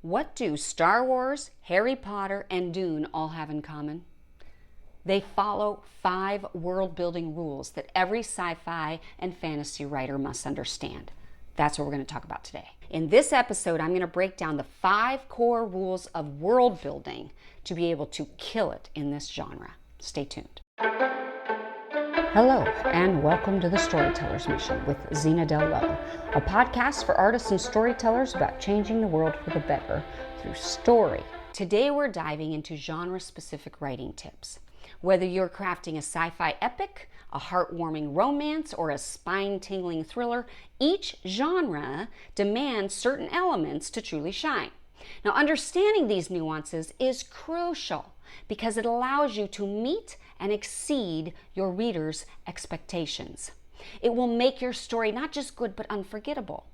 What do Star Wars, Harry Potter, and Dune all have in common? They follow 5 world-building rules that every sci-fi and fantasy writer must understand. That's what we're going to talk about today. In this episode, I'm going to break down the 5 core rules of world building to be able to kill it in this genre. Stay tuned. Hello, and welcome to The Storyteller's Mission with Zena Del Lowe, a podcast for artists and storytellers about changing the world for the better through story. Today we're diving into genre-specific writing tips. Whether you're crafting a sci-fi epic, a heartwarming romance, or a spine-tingling thriller, each genre demands certain elements to truly shine. Now, understanding these nuances is crucial because it allows you to meet and exceed your readers' expectations. It will make your story not just good, but unforgettable.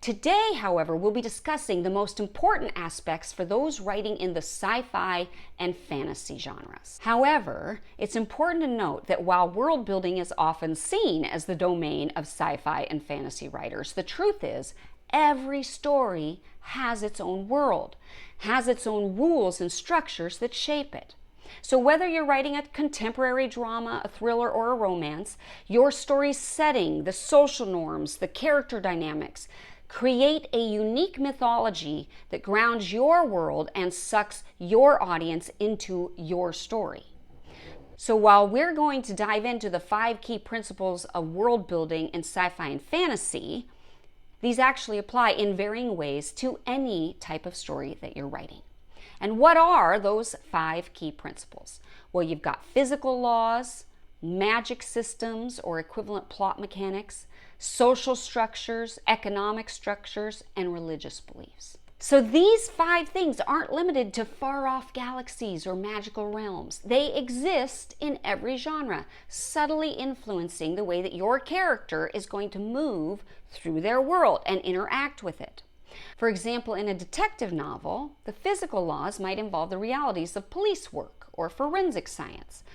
Today, however, we'll be discussing the most important aspects for those writing in the sci-fi and fantasy genres. However, it's important to note that while world building is often seen as the domain of sci-fi and fantasy writers, the truth is every story has its own world, has its own rules and structures that shape it. So whether you're writing a contemporary drama, a thriller, or a romance, your story's setting, the social norms, the character dynamics, create a unique mythology that grounds your world and sucks your audience into your story. So while we're going to dive into the 5 key principles of world building in sci-fi and fantasy, these actually apply in varying ways to any type of story that you're writing. And what are those 5 key principles? Well, you've got physical laws, magic systems or equivalent plot mechanics, social structures, economic structures, and religious beliefs. So these 5 things aren't limited to far-off galaxies or magical realms. They exist in every genre, subtly influencing the way that your character is going to move through their world and interact with it. For example, in a detective novel, the physical laws might involve the realities of police work or forensic science,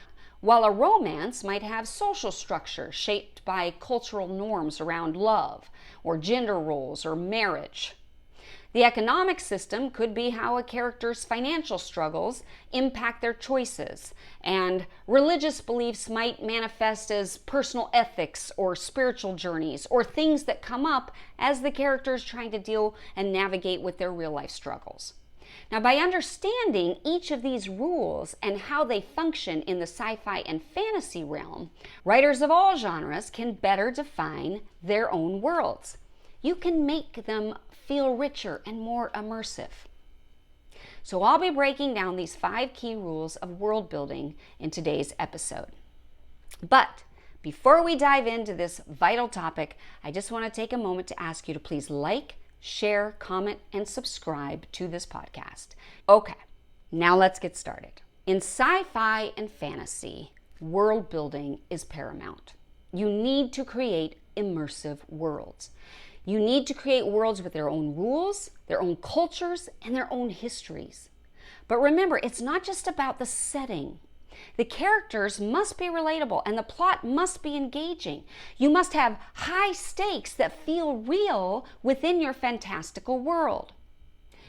while a romance might have social structure shaped by cultural norms around love or gender roles or marriage. The economic system could be how a character's financial struggles impact their choices, and religious beliefs might manifest as personal ethics or spiritual journeys or things that come up as the character is trying to deal and navigate with their real-life struggles. Now, by understanding each of these rules and how they function in the sci-fi and fantasy realm, writers of all genres can better define their own worlds. You can make them feel richer and more immersive. So I'll be breaking down these 5 key rules of world building in today's episode. But before we dive into this vital topic, I just want to take a moment to ask you to please like, share, comment, and subscribe to this podcast. Okay, now let's get started. In sci-fi and fantasy, world building is paramount. You need to create immersive worlds. You need to create worlds with their own rules, their own cultures, and their own histories. But remember, it's not just about the setting. The characters must be relatable and the plot must be engaging. You must have high stakes that feel real within your fantastical world.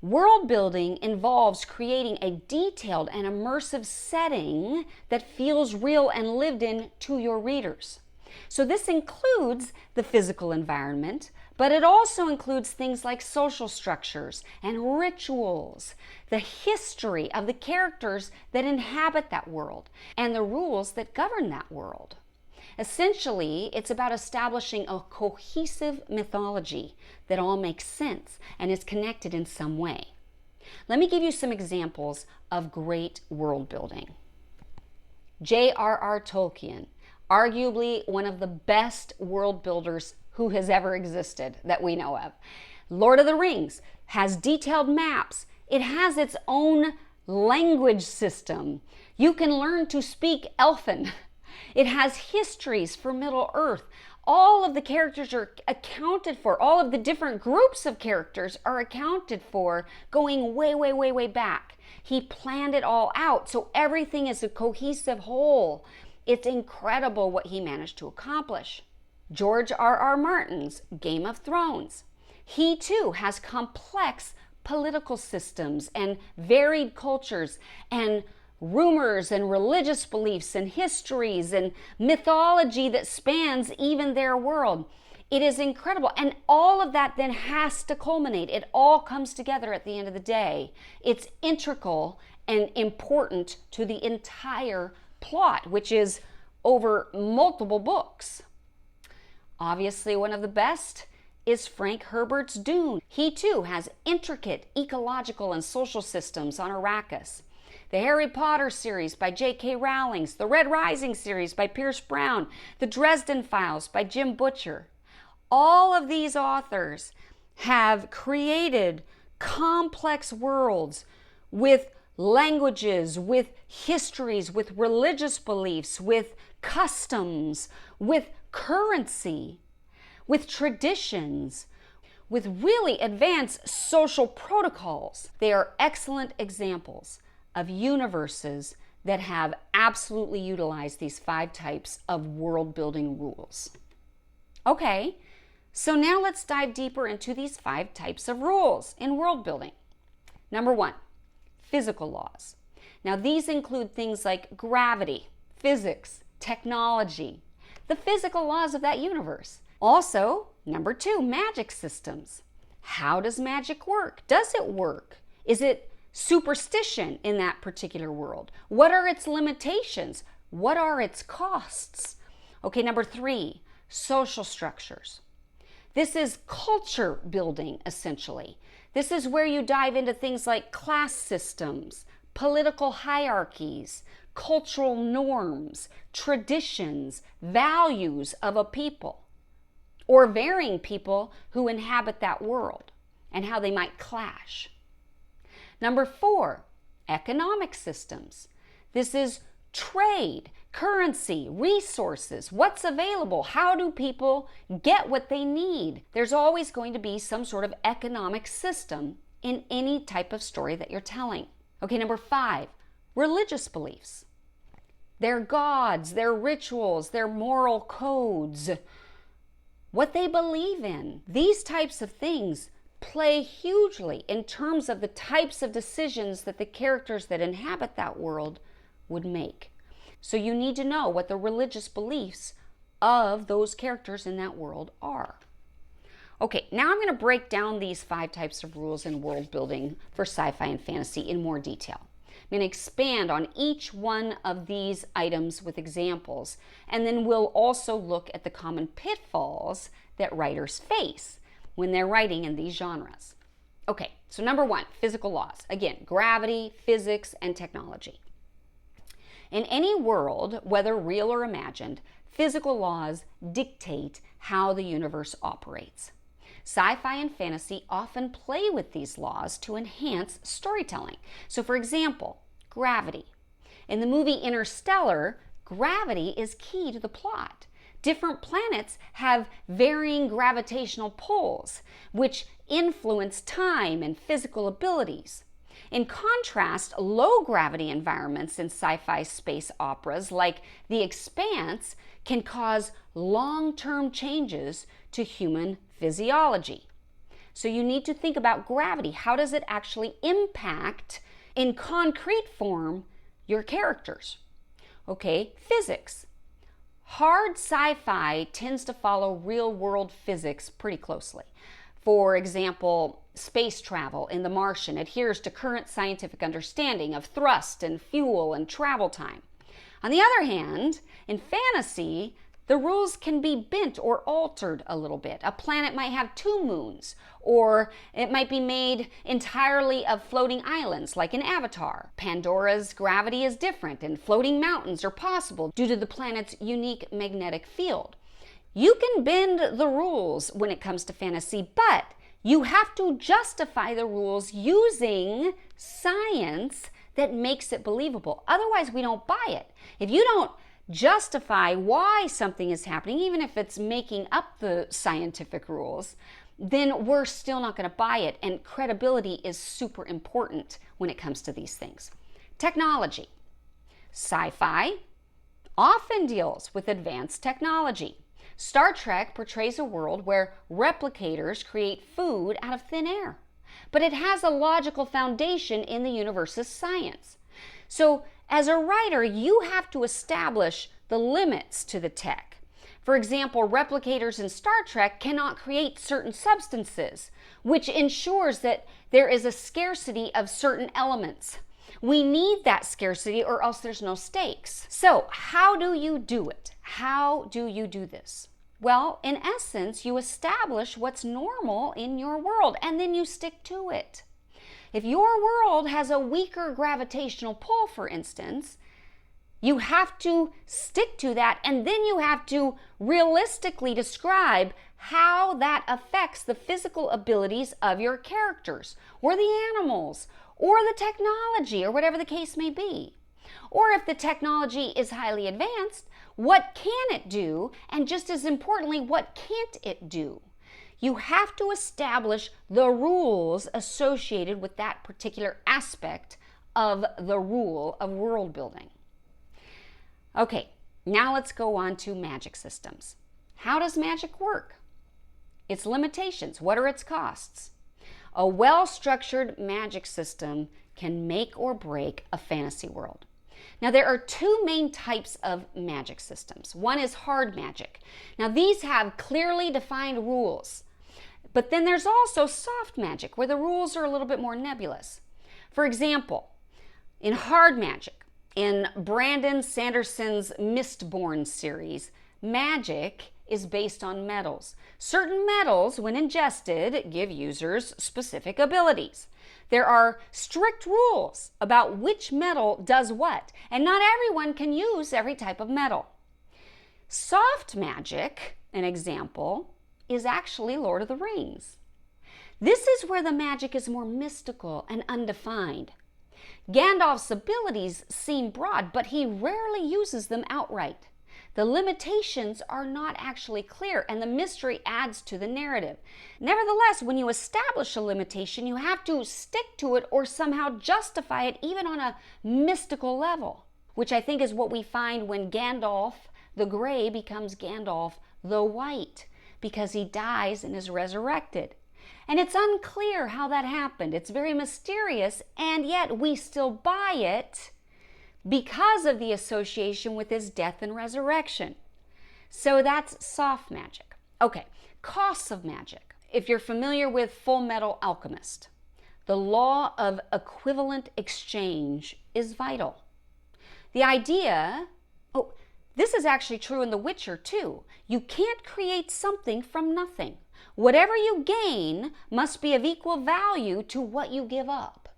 World building involves creating a detailed and immersive setting that feels real and lived in to your readers. So this includes the physical environment, but it also includes things like social structures and rituals, the history of the characters that inhabit that world, and the rules that govern that world. Essentially, it's about establishing a cohesive mythology that all makes sense and is connected in some way. Let me give you some examples of great world building. J.R.R. Tolkien, arguably one of the best world builders who has ever existed that we know of. Lord of the Rings has detailed maps. It has its own language system. You can learn to speak Elfin. It has histories for Middle-earth. All of the characters are accounted for. All of the different groups of characters are accounted for going way, way, way, way back. He planned it all out, so everything is a cohesive whole. It's incredible what he managed to accomplish. George R.R. Martin's Game of Thrones. He too has complex political systems and varied cultures and rumors and religious beliefs and histories and mythology that spans even their world. It is incredible. And all of that then has to culminate. It all comes together at the end of the day. It's integral and important to the entire plot, which is over multiple books. Obviously, one of the best is Frank Herbert's Dune. He too has intricate ecological and social systems on Arrakis. The Harry Potter series by J.K. Rowling, the Red Rising series by Pierce Brown, the Dresden Files by Jim Butcher. All of these authors have created complex worlds with languages, with histories, with religious beliefs, with customs, with currency, with traditions, with really advanced social protocols. They are excellent examples of universes that have absolutely utilized these 5 types of world building rules. Okay, so now let's dive deeper into these 5 types of rules in world building. Number 1, physical laws. Now these include things like gravity, physics, technology, the physical laws of that universe. Also, number 2, magic systems. How does magic work? Does it work? Is it superstition in that particular world? What are its limitations? What are its costs? Okay, number 3, social structures. This is culture building, essentially. This is where you dive into things like class systems, political hierarchies, cultural norms, traditions, values of a people, or varying people who inhabit that world and how they might clash. Number 4, economic systems. This is trade, currency, resources, what's available, how do people get what they need? There's always going to be some sort of economic system in any type of story that you're telling. Okay, number 5, religious beliefs. Their gods, their rituals, their moral codes, what they believe in. These types of things play hugely in terms of the types of decisions that the characters that inhabit that world would make. So you need to know what the religious beliefs of those characters in that world are. Okay, now I'm going to break down these 5 types of rules in world building for sci-fi and fantasy in more detail. I'm going to expand on each one of these items with examples, and then we'll also look at the common pitfalls that writers face when they're writing in these genres. Okay, so number 1, physical laws. Again, gravity, physics, and technology. In any world, whether real or imagined, physical laws dictate how the universe operates. Sci-fi and fantasy often play with these laws to enhance storytelling. So for example, gravity. In the movie Interstellar, gravity is key to the plot. Different planets have varying gravitational pulls, which influence time and physical abilities. In contrast, low gravity environments in sci-fi space operas like The Expanse can cause long-term changes to human physiology. So you need to think about gravity. How does it actually impact in concrete form your characters? Okay, physics. Hard sci-fi tends to follow real-world physics pretty closely. For example, space travel in The Martian adheres to current scientific understanding of thrust and fuel and travel time. On the other hand, in fantasy, the rules can be bent or altered a little bit. A planet might have 2 moons, or it might be made entirely of floating islands, like in Avatar. Pandora's gravity is different, and floating mountains are possible due to the planet's unique magnetic field. You can bend the rules when it comes to fantasy, but you have to justify the rules using science that makes it believable. Otherwise, we don't buy it. If you don't justify why something is happening, even if it's making up the scientific rules, then we're still not going to buy it. And credibility is super important when it comes to these things. Technology. Sci-fi often deals with advanced technology. Star Trek portrays a world where replicators create food out of thin air. but it has a logical foundation in the universe's science. So as a writer, you have to establish the limits to the tech. For example, replicators in Star Trek cannot create certain substances, which ensures that there is a scarcity of certain elements. We need that scarcity or else there's no stakes. So how do you do it? How do you do this? Well, in essence, you establish what's normal in your world and then you stick to it. If your world has a weaker gravitational pull, for instance, you have to stick to that, and then you have to realistically describe how that affects the physical abilities of your characters, or the animals, or the technology, or whatever the case may be. Or if the technology is highly advanced, what can it do? And just as importantly, what can't it do? You have to establish the rules associated with that particular aspect of the rule of world building. Okay, now let's go on to magic systems. How does magic work? Its limitations. What are its costs? A well-structured magic system can make or break a fantasy world. Now, there are two main types of magic systems. One is hard magic. Now, these have clearly defined rules. But then there's also soft magic, where the rules are a little bit more nebulous. For example, in hard magic, in Brandon Sanderson's Mistborn series, magic is based on metals. Certain metals, when ingested, give users specific abilities. There are strict rules about which metal does what, and not everyone can use every type of metal. Soft magic, an example, is actually Lord of the Rings. This is where the magic is more mystical and undefined. Gandalf's abilities seem broad, but he rarely uses them outright. The limitations are not actually clear, and the mystery adds to the narrative. Nevertheless, when you establish a limitation, you have to stick to it or somehow justify it, even on a mystical level, which I think is what we find when Gandalf the Grey becomes Gandalf the White, because he dies and is resurrected. And it's unclear how that happened. It's very mysterious, and yet we still buy it because of the association with his death and resurrection. So that's soft magic. Okay, costs of magic. If you're familiar with Full Metal Alchemist, the law of equivalent exchange is vital. The idea, this is actually true in The Witcher too. You can't create something from nothing. Whatever you gain must be of equal value to what you give up.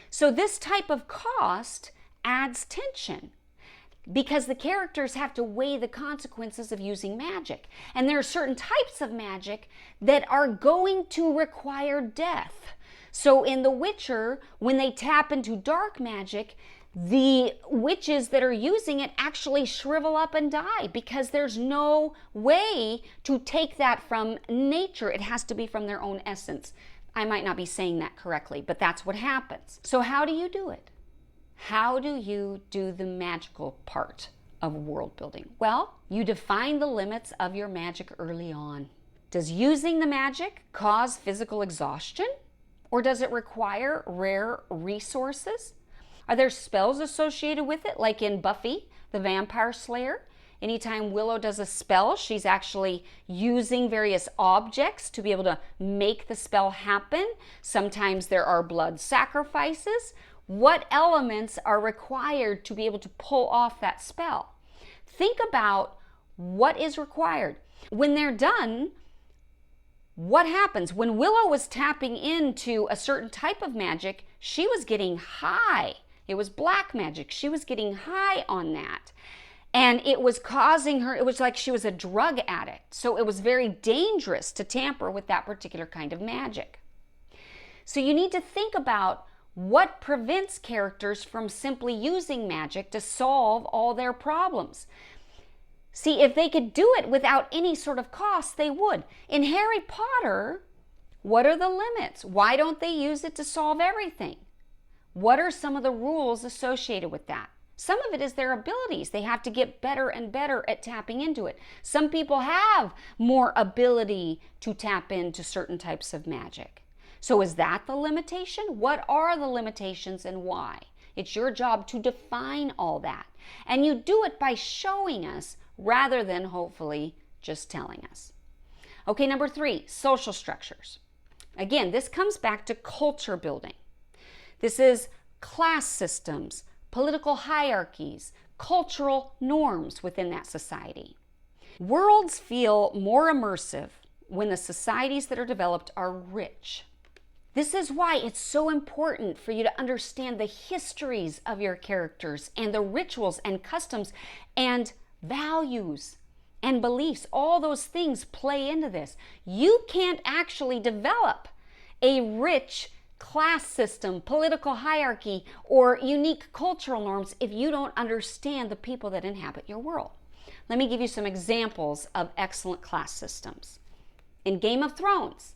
So this type of cost adds tension because the characters have to weigh the consequences of using magic. And there are certain types of magic that are going to require death. So in The Witcher, when they tap into dark magic, the witches that are using it actually shrivel up and die because there's no way to take that from nature. It has to be from their own essence. I might not be saying that correctly, but that's what happens. So how do you do it? How do you do the magical part of world building? Well, you define the limits of your magic early on. Does using the magic cause physical exhaustion? Or does it require rare resources? Are there spells associated with it, like in Buffy, the Vampire Slayer? Anytime Willow does a spell, she's actually using various objects to be able to make the spell happen. Sometimes there are blood sacrifices. What elements are required to be able to pull off that spell? Think about what is required. When they're done, what happens? When Willow was tapping into a certain type of magic, she was getting high. It was black magic. She was getting high on that. And it was causing her, it was like she was a drug addict. So it was very dangerous to tamper with that particular kind of magic. So you need to think about what prevents characters from simply using magic to solve all their problems. See, if they could do it without any sort of cost, they would. In Harry Potter, what are the limits? Why don't they use it to solve everything? What are some of the rules associated with that? Some of it is their abilities. They have to get better and better at tapping into it. Some people have more ability to tap into certain types of magic. So is that the limitation? What are the limitations and why? It's your job to define all that. And you do it by showing us rather than hopefully just telling us. Okay, number 3, social structures. Again, this comes back to culture building. This is class systems, political hierarchies, cultural norms within that society. Worlds feel more immersive when the societies that are developed are rich. This is why it's so important for you to understand the histories of your characters and the rituals and customs and values and beliefs. All those things play into this. You can't actually develop a rich class system, political hierarchy, or unique cultural norms if you don't understand the people that inhabit your world. Let me give you some examples of excellent class systems. In Game of Thrones,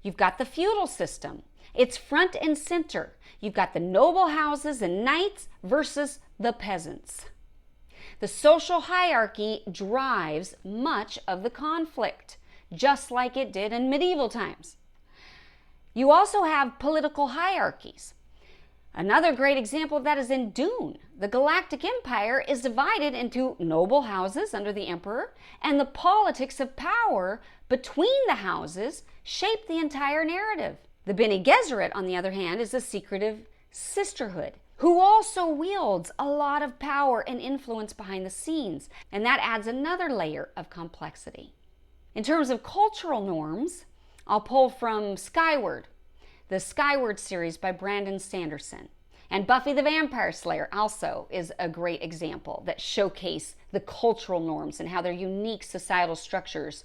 you've got the feudal system. It's front and center. You've got the noble houses and knights versus the peasants. The social hierarchy drives much of the conflict, just like it did in medieval times. You also have political hierarchies. Another great example of that is in Dune. The Galactic Empire is divided into noble houses under the Emperor, and the politics of power between the houses shape the entire narrative. The Bene Gesserit, on the other hand, is a secretive sisterhood who also wields a lot of power and influence behind the scenes, and that adds another layer of complexity. In terms of cultural norms, I'll pull from Skyward, the Skyward series by Brandon Sanderson. And Buffy the Vampire Slayer also is a great example that showcase the cultural norms and how they're unique societal structures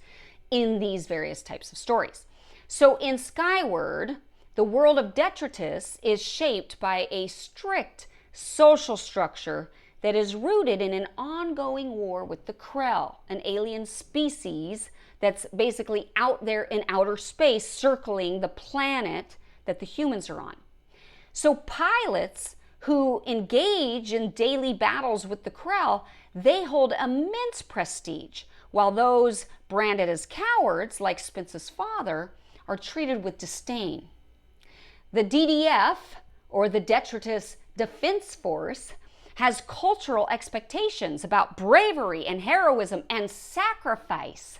in these various types of stories. So in Skyward, the world of detritus is shaped by a strict social structure that is rooted in an ongoing war with the Krell, an alien species that's basically out there in outer space circling the planet that the humans are on. So pilots who engage in daily battles with the Krell, they hold immense prestige, while those branded as cowards, like Spence's father, are treated with disdain. The DDF, or the Detritus Defense Force, has cultural expectations about bravery and heroism and sacrifice,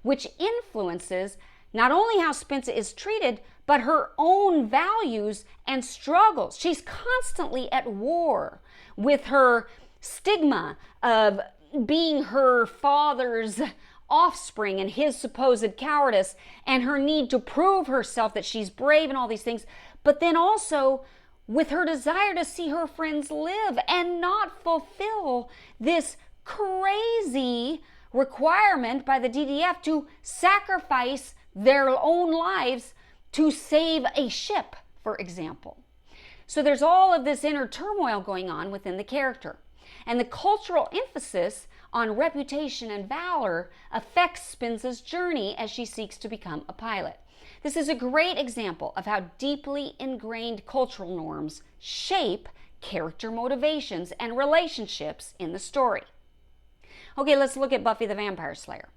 which influences not only how Spencer is treated, but her own values and struggles. She's constantly at war with her stigma of being her father's offspring and his supposed cowardice, and her need to prove herself that she's brave and all these things, but then also with her desire to see her friends live and not fulfill this crazy requirement by the DDF to sacrifice their own lives to save a ship, for example. So there's all of this inner turmoil going on within the character. And the cultural emphasis on reputation and valor affects Spinza's journey as she seeks to become a pilot. This is a great example of how deeply ingrained cultural norms shape character motivations and relationships in the story. Okay, let's look at Buffy the Vampire Slayer.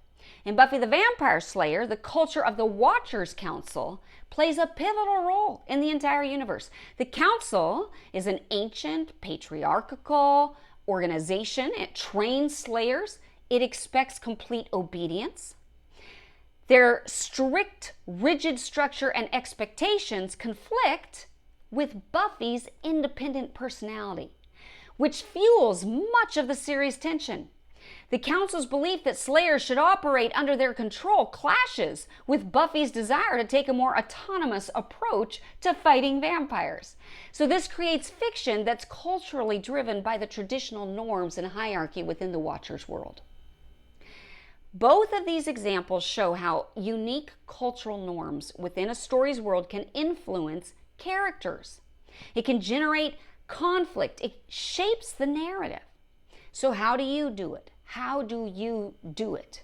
In Buffy the Vampire Slayer, the culture of the Watchers Council plays a pivotal role in the entire universe. The Council is an ancient, patriarchal organization. It trains slayers. It expects complete obedience. Their strict, rigid structure and expectations conflict with Buffy's independent personality, which fuels much of the series' tension. The Council's belief that Slayers should operate under their control clashes with Buffy's desire to take a more autonomous approach to fighting vampires. So this creates fiction that's culturally driven by the traditional norms and hierarchy within the Watcher's world. Both of these examples show how unique cultural norms within a story's world can influence characters. It can generate conflict. It shapes the narrative. So how do you do it? How do you do it?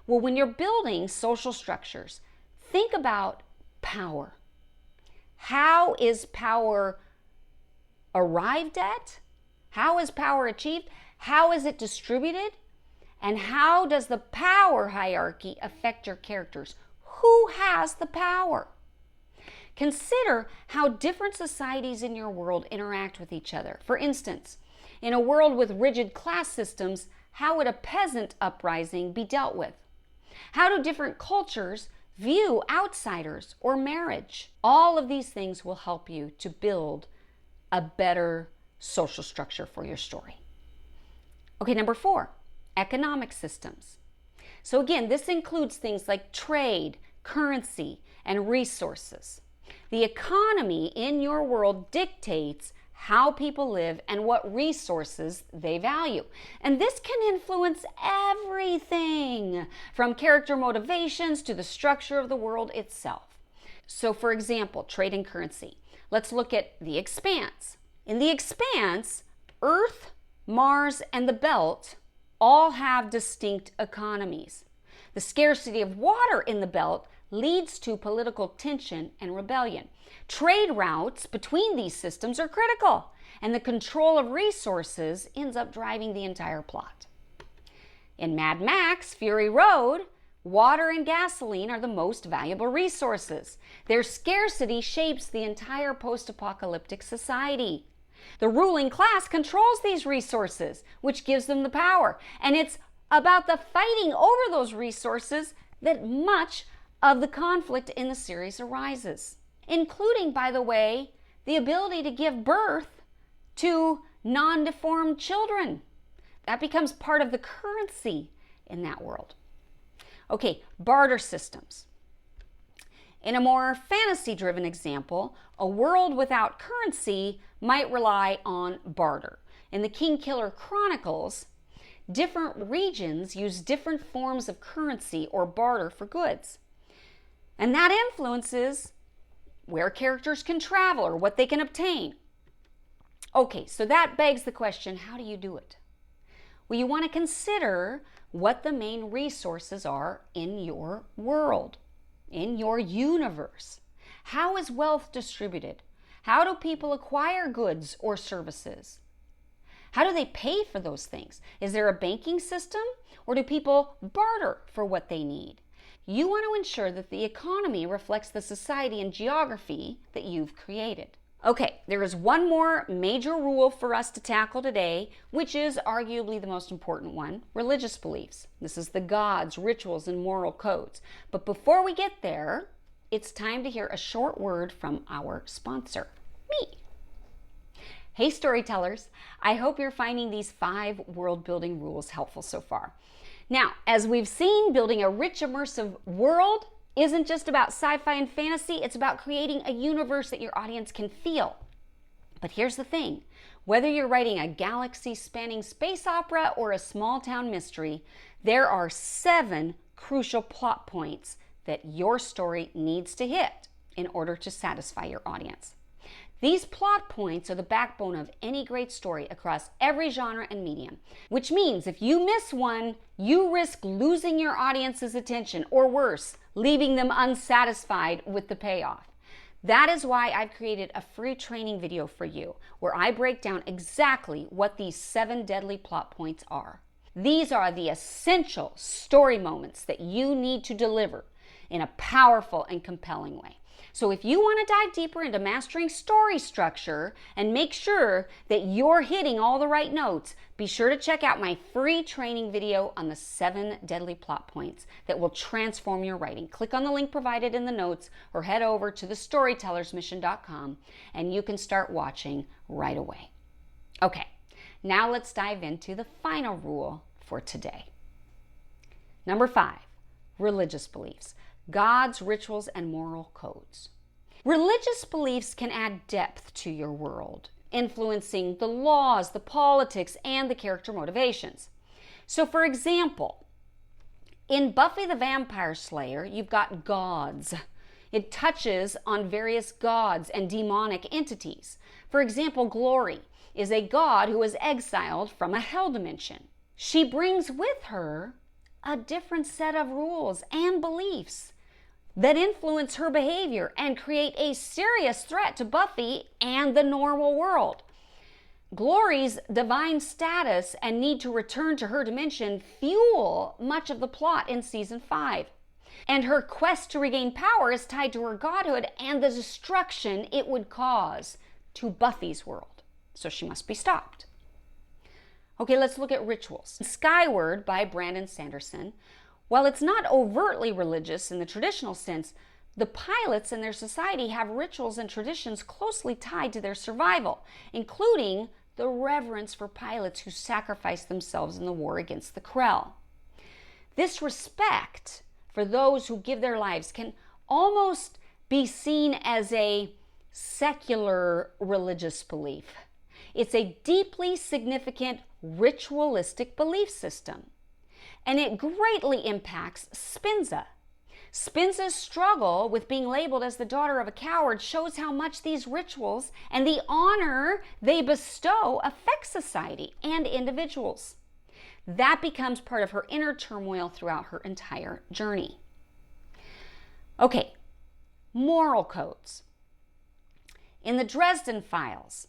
Well, when you're building social structures, think about power. How is power arrived at? How is power achieved? How is it distributed? And how does the power hierarchy affect your characters? Who has the power? Consider how different societies in your world interact with each other. For instance, in a world with rigid class systems, how would a peasant uprising be dealt with? How do different cultures view outsiders or marriage? All of these things will help you to build a better social structure for your story. Okay, number 4, economic systems. So again, this includes things like trade, currency, and resources. The economy in your world dictates how people live and what resources they value. And this can influence everything from character motivations to the structure of the world itself. So for example, trade and currency. Let's look at the expanse. In the expanse, Earth, Mars, and the belt all have distinct economies. The scarcity of water in the belt leads to political tension and rebellion. Trade routes between these systems are critical, and the control of resources ends up driving the entire plot. In Mad Max: Fury Road, water and gasoline are the most valuable resources. Their scarcity shapes the entire post-apocalyptic society. The ruling class controls these resources, which gives them the power, and it's about the fighting over those resources that much of the conflict in the series arises, including, by the way, the ability to give birth to non-deformed children. That becomes part of the currency in that world. Okay, barter systems. In a more fantasy-driven example, a world without currency might rely on barter. In the King Killer Chronicles, different regions use different forms of currency or barter for goods. And that influences where characters can travel or what they can obtain. Okay, so that begs the question, how do you do it? Well, you want to consider what the main resources are in your world, in your universe. How is wealth distributed? How do people acquire goods or services? How do they pay for those things? Is there a banking system, or do people barter for what they need? You want to ensure that the economy reflects the society and geography that you've created. Okay, there is one more major rule for us to tackle today, which is arguably the most important one: religious beliefs. This is the gods, rituals, and moral codes. But before we get there, it's time to hear a short word from our sponsor, me. Hey storytellers, I hope you're finding these 5 world-building rules helpful so far. Now, as we've seen, building a rich, immersive world isn't just about sci-fi and fantasy, it's about creating a universe that your audience can feel. But here's the thing, whether you're writing a galaxy-spanning space opera or a small-town mystery, there are 7 crucial plot points that your story needs to hit in order to satisfy your audience. These plot points are the backbone of any great story across every genre and medium, which means if you miss one, you risk losing your audience's attention, or worse, leaving them unsatisfied with the payoff. That is why I've created a free training video for you, where I break down exactly what these 7 deadly plot points are. These are the essential story moments that you need to deliver in a powerful and compelling way. So if you want to dive deeper into mastering story structure and make sure that you're hitting all the right notes, be sure to check out my free training video on the 7 deadly plot points that will transform your writing. Click on the link provided in the notes or head over to thestorytellersmission.com and you can start watching right away. Okay, now let's dive into the final rule for today. Number 5, religious beliefs. Gods, rituals, and moral codes. Religious beliefs can add depth to your world, influencing the laws, the politics, and the character motivations. So for example, in Buffy the Vampire Slayer, you've got gods. It touches on various gods and demonic entities. For example, Glory is a god who is exiled from a hell dimension. She brings with her a different set of rules and beliefs that influence her behavior and create a serious threat to Buffy and the normal world. Glory's divine status and need to return to her dimension fuel much of the plot in season 5. And her quest to regain power is tied to her godhood and the destruction it would cause to Buffy's world. So she must be stopped. Okay, let's look at rituals. Skyward by Brandon Sanderson, while it's not overtly religious in the traditional sense, the pilots and their society have rituals and traditions closely tied to their survival, including the reverence for pilots who sacrificed themselves in the war against the Krell. This respect for those who give their lives can almost be seen as a secular religious belief. It's a deeply significant ritualistic belief system, and it greatly impacts Spinza. Spinza's struggle with being labeled as the daughter of a coward shows how much these rituals and the honor they bestow affect society and individuals. That becomes part of her inner turmoil throughout her entire journey. Okay, moral codes. In the Dresden Files,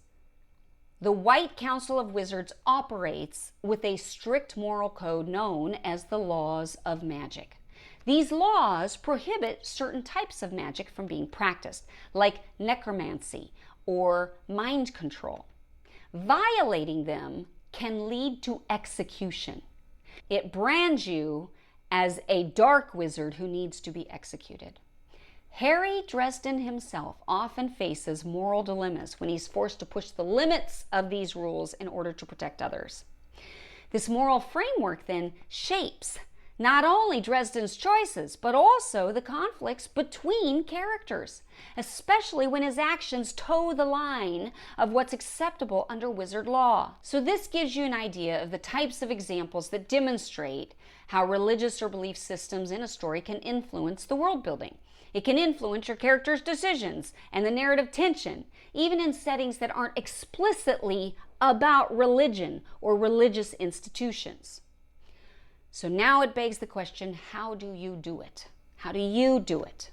the White Council of Wizards operates with a strict moral code known as the Laws of Magic. These laws prohibit certain types of magic from being practiced, like necromancy or mind control. Violating them can lead to execution. It brands you as a dark wizard who needs to be executed. Harry Dresden himself often faces moral dilemmas when he's forced to push the limits of these rules in order to protect others. This moral framework then shapes not only Dresden's choices, but also the conflicts between characters, especially when his actions toe the line of what's acceptable under wizard law. So this gives you an idea of the types of examples that demonstrate how religious or belief systems in a story can influence the world building. It can influence your character's decisions and the narrative tension, even in settings that aren't explicitly about religion or religious institutions. So now it begs the question, how do you do it? How do you do it?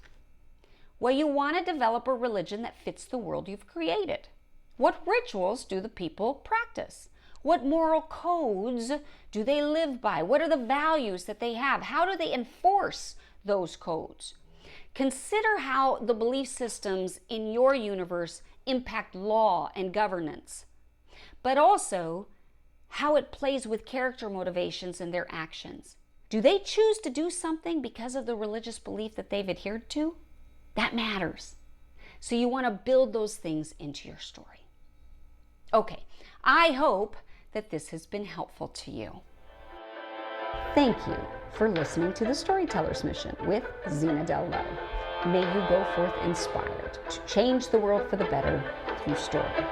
Well, you want to develop a religion that fits the world you've created. What rituals do the people practice? What moral codes do they live by? What are the values that they have? How do they enforce those codes? Consider how the belief systems in your universe impact law and governance, but also how it plays with character motivations and their actions. Do they choose to do something because of the religious belief that they've adhered to? That matters. So you want to build those things into your story. Okay, I hope that this has been helpful to you. Thank you for listening to The Storyteller's Mission with Zena Del Lowe. May you go forth inspired to change the world for the better through story.